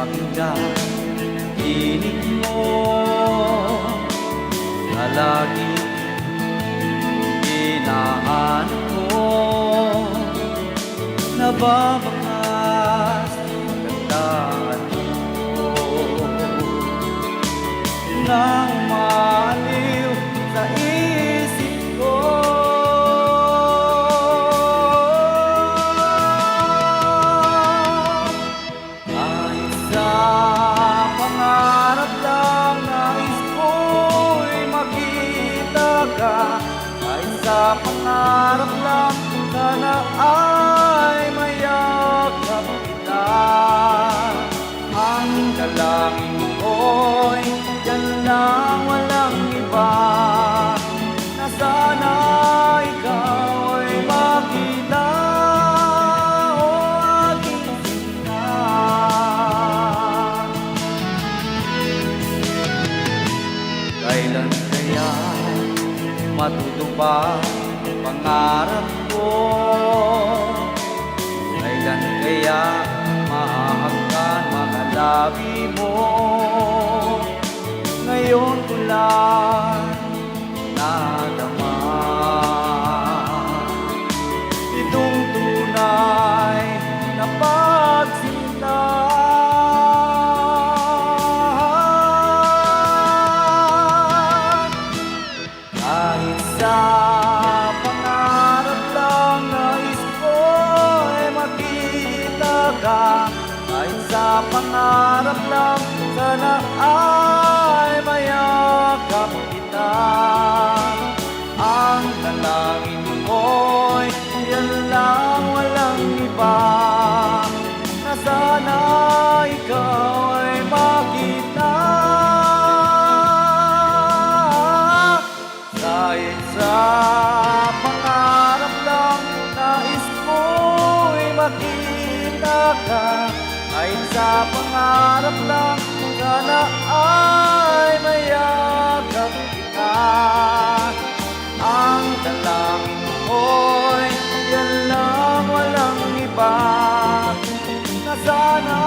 pakinggan tinig mo na laging hinahanap ko. Nababakas ang kagandahan mo na umaliw sa isip ko. Kahit sa pangarap lang nais ko'y makita ka. Kahit sa pangarap lang sana ay mayakap kita. Ang dalangin ko'y yan lang, walang iba, na sana ikaw ay makita o aking sinta. Kailan kaya matutupad ang pangarap ko? Kailan kaya mahahagkan mga labi mo? Ngayon ko lang nadama itong tunay na pagsinta. Kahit sa pangarap lang nais ko'y makita ka. Kahit sa pangarap lang sana ay mayakap kita. Ang dalangin ko'y yan lang, walang iba, na sana ikaw ay makita. Kahit sa pangarap lang nais ko'y makita ka. Kahit sa pangarap lang sana ay mayakap kita. Ang dalangin ko'y yan lang, walang iba, na sana